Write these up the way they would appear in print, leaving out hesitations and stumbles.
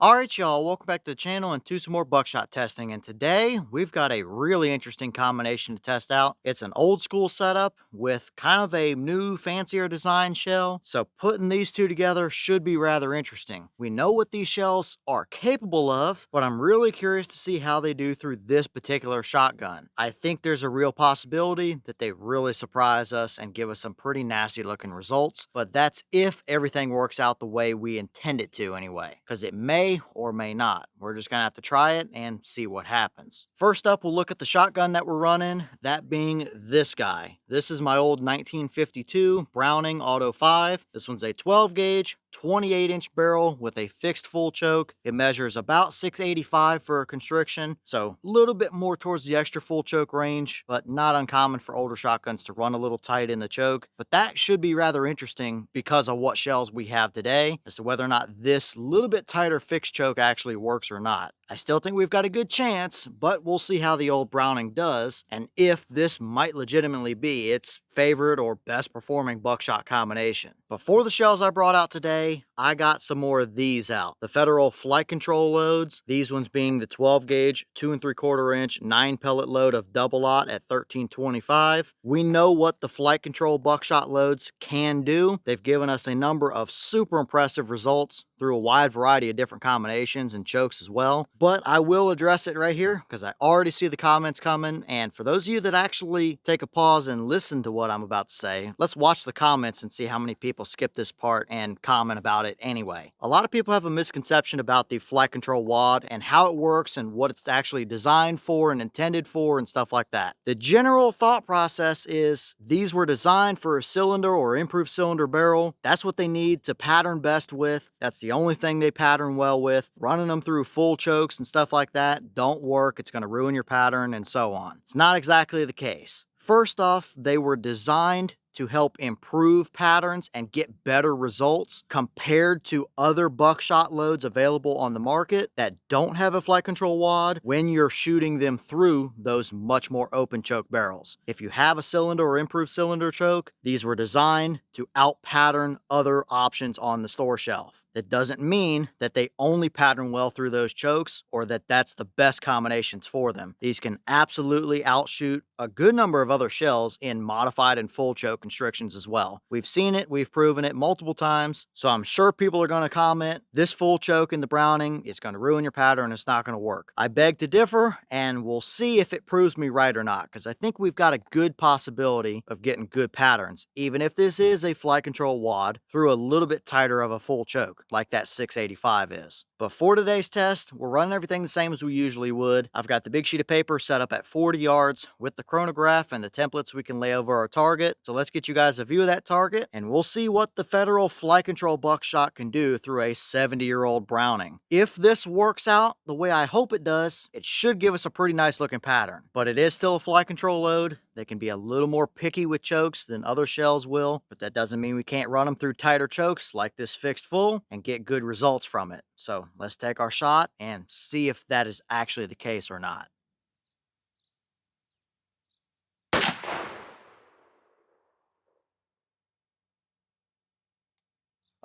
Alright y'all, welcome back to the channel and to some more buckshot testing, and today we've got a really interesting combination to test out. It's an old school setup with kind of a new fancier design shell, so putting these two together should be rather interesting. We know what these shells are capable of, but I'm really curious to see how they do through this particular shotgun. I think there's a real possibility that they really surprise us and give us some pretty nasty looking results, but that's if everything works out the way we intend it to anyway, because it may or may not. We're just gonna have to try it and see what happens. First up, we'll look at the shotgun that we're running, that being this guy. This is my old 1952 Browning Auto 5. This one's a 12 gauge, 28-inch barrel with a fixed full choke. It measures about 685 for a constriction, so a little bit more towards the extra full choke range, but not uncommon for older shotguns to run a little tight in the choke. But that should be rather interesting because of what shells we have today as to whether or not this little bit tighter fixed choke actually works or not. I still think we've got a good chance, but we'll see how the old Browning does and if this might legitimately be its favorite or best performing buckshot combination. Before the shells I brought out today, I got some more of these out. The Federal Flite Control loads, these ones being the 12 gauge, 2 3/4 inch, 9 pellet load of double-aught at 1325. We know what the Flite Control buckshot loads can do. They've given us a number of super impressive results through a wide variety of different combinations and chokes as well. But I will address it right here because I already see the comments coming. And for those of you that actually take a pause and listen to what I'm about to say, let's watch the comments and see how many people skip this part and comment about it anyway. A lot of people have a misconception about the Flite Control wad and how it works and what it's actually designed for and intended for and stuff like that. The general thought process is these were designed for a cylinder or improved cylinder barrel. That's what they need to pattern best with. That's the only thing they pattern well with. Running them through full chokes and stuff like that don't work. It's going to ruin your pattern and so on. It's not exactly the case. First off, they were designed to help improve patterns and get better results compared to other buckshot loads available on the market that don't have a Flite Control wad when you're shooting them through those much more open choke barrels. If you have a cylinder or improved cylinder choke, these were designed to out pattern other options on the store shelf. That doesn't mean that they only pattern well through those chokes or that that's the best combinations for them. These can absolutely outshoot a good number of other shells in modified and full choke constrictions as well. We've seen it, we've proven it multiple times, so I'm sure people are going to comment, this full choke in the Browning is going to ruin your pattern, it's not going to work. I beg to differ, and we'll see if it proves me right or not, because I think we've got a good possibility of getting good patterns, even if this is a Flite Control wad through a little bit tighter of a full choke like that 685 is. But for today's test, we're running everything the same as we usually would. I've got the big sheet of paper set up at 40 yards with the chronograph and the templates we can lay over our target. So let's get you guys a view of that target and we'll see what the Federal Flite Control buckshot can do through a 70-year-old Browning. If this works out the way I hope it does, it should give us a pretty nice looking pattern. But it is still a Flite Control load. They can be a little more picky with chokes than other shells will, but that doesn't mean we can't run them through tighter chokes like this fixed full and get good results from it. So let's take our shot and see if that is actually the case or not.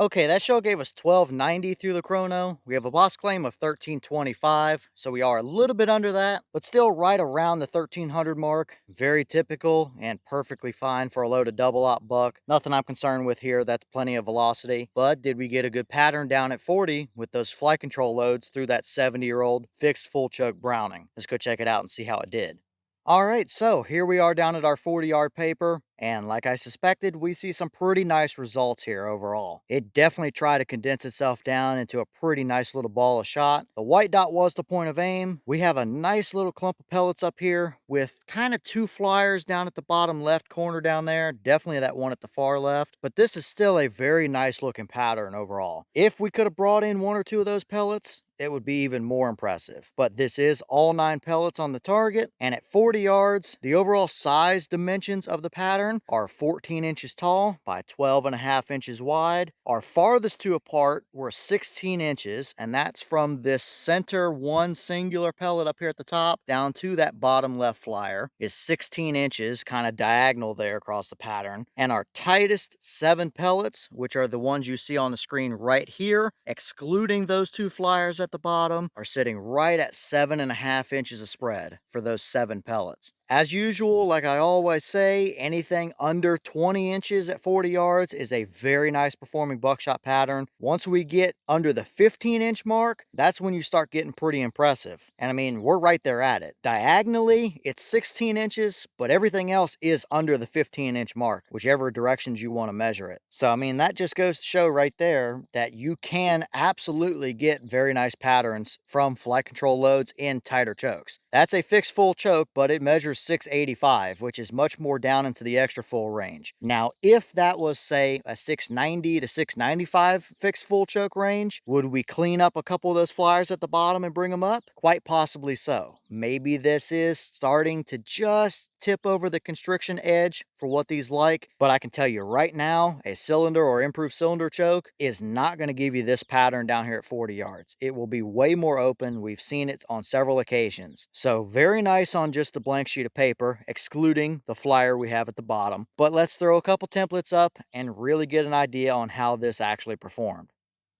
Okay, that shell gave us 1290 through the chrono. We have a boss claim of 1325, so we are a little bit under that, but still right around the 1300 mark. Very typical and perfectly fine for a loaded double-aught buck. Nothing I'm concerned with here, that's plenty of velocity. But did we get a good pattern down at 40 with those Flite Control loads through that 70-year-old fixed full choke Browning? Let's go check it out and see how it did. All right, so here we are down at our 40-yard paper, and like I suspected, we see some pretty nice results here overall. It definitely tried to condense itself down into a pretty nice little ball of shot. The white dot was the point of aim. We have a nice little clump of pellets up here with kind of two flyers down at the bottom left corner down there. Definitely that one at the far left, but this is still a very nice looking pattern overall. If we could have brought in one or two of those pellets, it would be even more impressive. But this is all 9 pellets on the target, and at 40 yards, the overall size dimensions of the pattern pattern are 14 inches tall by 12.5 inches wide. Our farthest two apart were 16 inches, and that's from this center one singular pellet up here at the top down to that bottom left flyer is 16 inches, kind of diagonal there across the pattern. And our tightest 7 pellets, which are the ones you see on the screen right here, excluding those two flyers at the bottom, are sitting right at 7.5 inches of spread for those 7 pellets. As usual, like I always say, anything under 20 inches at 40 yards is a very nice performing buckshot pattern. Once we get under the 15-inch mark, that's when you start getting pretty impressive. And I mean, we're right there at it. Diagonally, it's 16 inches, but everything else is under the 15-inch mark, whichever directions you want to measure it. So, I mean, that just goes to show right there that you can absolutely get very nice patterns from flight control loads in tighter chokes. That's a fixed full choke, but it measures 685, which is much more down into the extra full range. Now, if that was, say, a 690 to 695 fixed full choke range, would we clean up a couple of those flyers at the bottom and bring them up? Quite possibly so. Maybe this is starting to just tip over the constriction edge for what these like, but I can tell you right now, a cylinder or improved cylinder choke is not going to give you this pattern down here at 40 yards. It will be way more open. We've seen it on several occasions. So very nice on just the blank sheet of paper, excluding the flyer we have at the bottom. But let's throw a couple templates up and really get an idea on how this actually performed.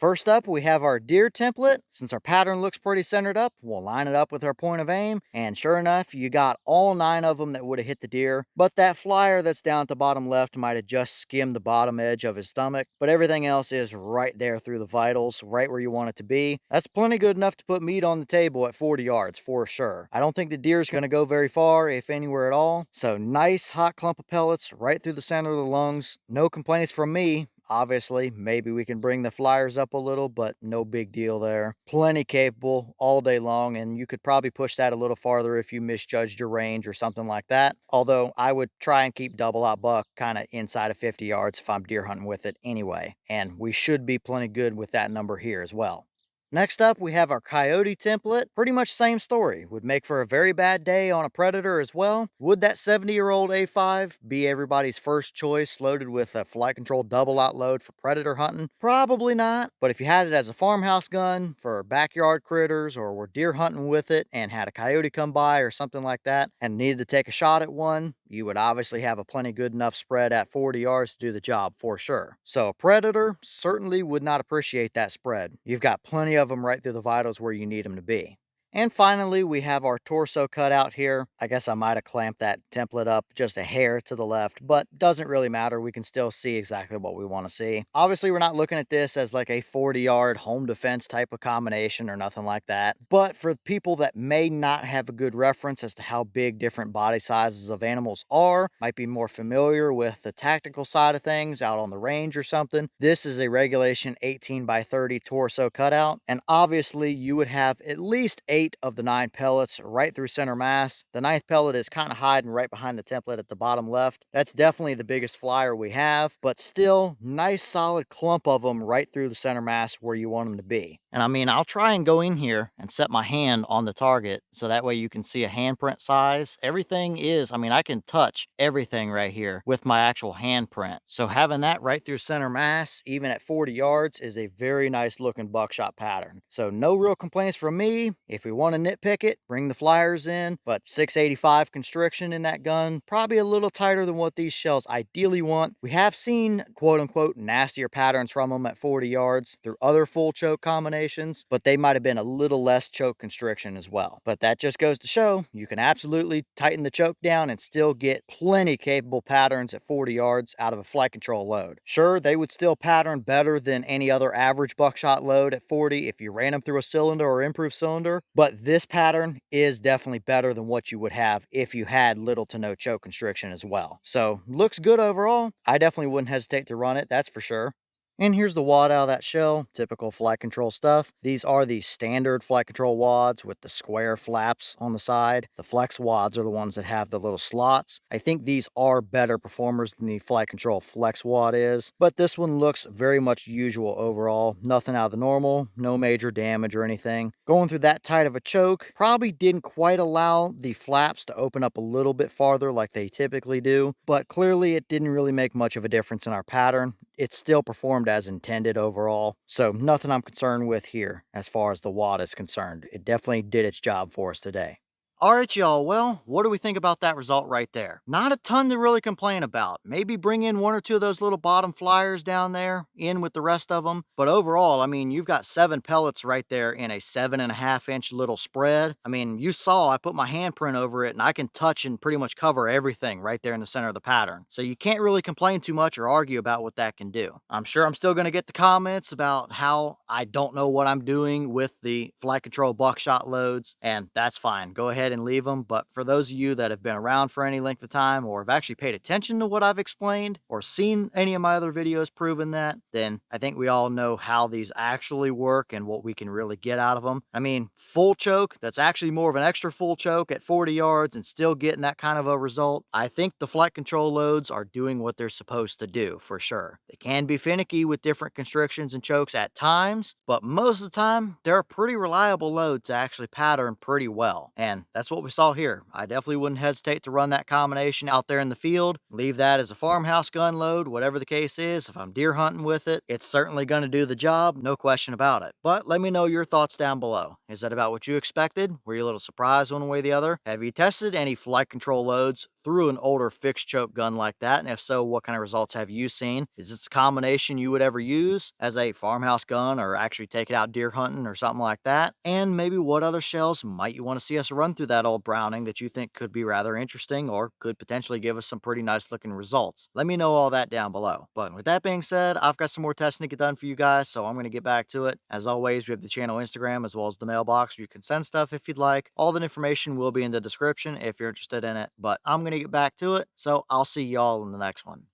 First up, we have our deer template. Since our pattern looks pretty centered up, we'll line it up with our point of aim. And sure enough, you got all 9 of them that would have hit the deer. But that flyer that's down at the bottom left might have just skimmed the bottom edge of his stomach. But everything else is right there through the vitals, right where you want it to be. That's plenty good enough to put meat on the table at 40 yards for sure. I don't think the deer's going to go very far, if anywhere at all. So nice hot clump of pellets right through the center of the lungs. No complaints from me. Obviously, maybe we can bring the flyers up a little, but no big deal there. Plenty capable all day long, and you could probably push that a little farther if you misjudged your range or something like that. Although I would try and keep double out buck kind of inside of 50 yards if I'm deer hunting with it anyway. And we should be plenty good with that number here as well. Next up, we have our coyote template. Pretty much same story. Would make for a very bad day on a predator as well. Would that 70-year-old A-5 be everybody's first choice loaded with a flight control double out load for predator hunting? Probably not. But if you had it as a farmhouse gun for backyard critters or were deer hunting with it and had a coyote come by or something like that and needed to take a shot at one, you would obviously have a plenty good enough spread at 40 yards to do the job for sure. So a predator certainly would not appreciate that spread. You've got plenty of them right through the vitals where you need them to be. And finally, we have our torso cut out here. I guess I might have clamped that template up just a hair to the left, but doesn't really matter. We can still see exactly what we want to see. Obviously, we're not looking at this as like a 40-yard home defense type of combination or nothing like that. But for people that may not have a good reference as to how big different body sizes of animals are, might be more familiar with the tactical side of things out on the range or something, this is a regulation 18 by 30 torso cutout. And obviously, you would have at least 8 of the 9 pellets right through center mass. The 9th pellet is kind of hiding right behind the template at the bottom left. That's definitely the biggest flyer we have, but still nice solid clump of them right through the center mass where you want them to be. And I mean, I'll try and go in here and set my hand on the target so that way you can see a handprint size. Everything is, I mean, I can touch everything right here with my actual handprint. So having that right through center mass, even at 40 yards, is a very nice looking buckshot pattern. So no real complaints from me. If we want to nitpick it, bring the flyers in, but 685 constriction in that gun, probably a little tighter than what these shells ideally want. We have seen quote unquote nastier patterns from them at 40 yards through other full choke combinations, but they might have been a little less choke constriction as well. But that just goes to show you can absolutely tighten the choke down and still get plenty capable patterns at 40 yards out of a flight control load. Sure, they would still pattern better than any other average buckshot load at 40 if you ran them through a cylinder or improved cylinder, but this pattern is definitely better than what you would have if you had little to no choke constriction as well. So looks good overall. I definitely wouldn't hesitate to run it, that's for sure. And here's the wad out of that shell, typical flight control stuff. These are the standard flight control wads with the square flaps on the side. The flex wads are the ones that have the little slots. I think these are better performers than the flight control flex wad is, but this one looks very much usual overall. Nothing out of the normal, no major damage or anything. Going through that tight of a choke probably didn't quite allow the flaps to open up a little bit farther like they typically do, but clearly it didn't really make much of a difference in our pattern. It still performed as intended overall, so nothing I'm concerned with here as far as the wad is concerned. It definitely did its job for us today. All right, y'all. Well, what do we think about that result right there? Not a ton to really complain about. Maybe bring in one or two of those little bottom flyers down there in with the rest of them. But overall, I mean, you've got 7 pellets right there in a 7.5-inch little spread. I mean, you saw I put my handprint over it and I can touch and pretty much cover everything right there in the center of the pattern. So you can't really complain too much or argue about what that can do. I'm sure I'm still going to get the comments about how I don't know what I'm doing with the flight control buckshot loads, and that's fine. Go ahead and leave them. But for those of you that have been around for any length of time or have actually paid attention to what I've explained or seen any of my other videos proving that, then I think we all know how these actually work and what we can really get out of them. I mean, full choke, that's actually more of an extra full choke at 40 yards and still getting that kind of a result. I think the flight control loads are doing what they're supposed to do for sure. They can be finicky with different constrictions and chokes at times, but most of the time, they're a pretty reliable load to actually pattern pretty well. And that's what we saw here. I definitely wouldn't hesitate to run that combination out there in the field. Leave that as a farmhouse gun load, whatever the case is. If I'm deer hunting with it, it's certainly going to do the job, no question about it. But let me know your thoughts down below. Is that about what you expected? Were you a little surprised one way or the other? Have you tested any flight control loads through an older fixed choke gun like that? And if so, what kind of results have you seen? Is this a combination you would ever use as a farmhouse gun or actually take it out deer hunting or something like that? And maybe what other shells might you want to see us run through that old Browning that you think could be rather interesting or could potentially give us some pretty nice looking results? Let me know all that down below. But with that being said, I've got some more testing to get done for you guys, so I'm going to get back to it. As always, we have the channel Instagram as well as the mailbox where you can send stuff if you'd like. All the information will be in the description if you're interested in it, but I'm going to get back to it, so I'll see y'all in the next one.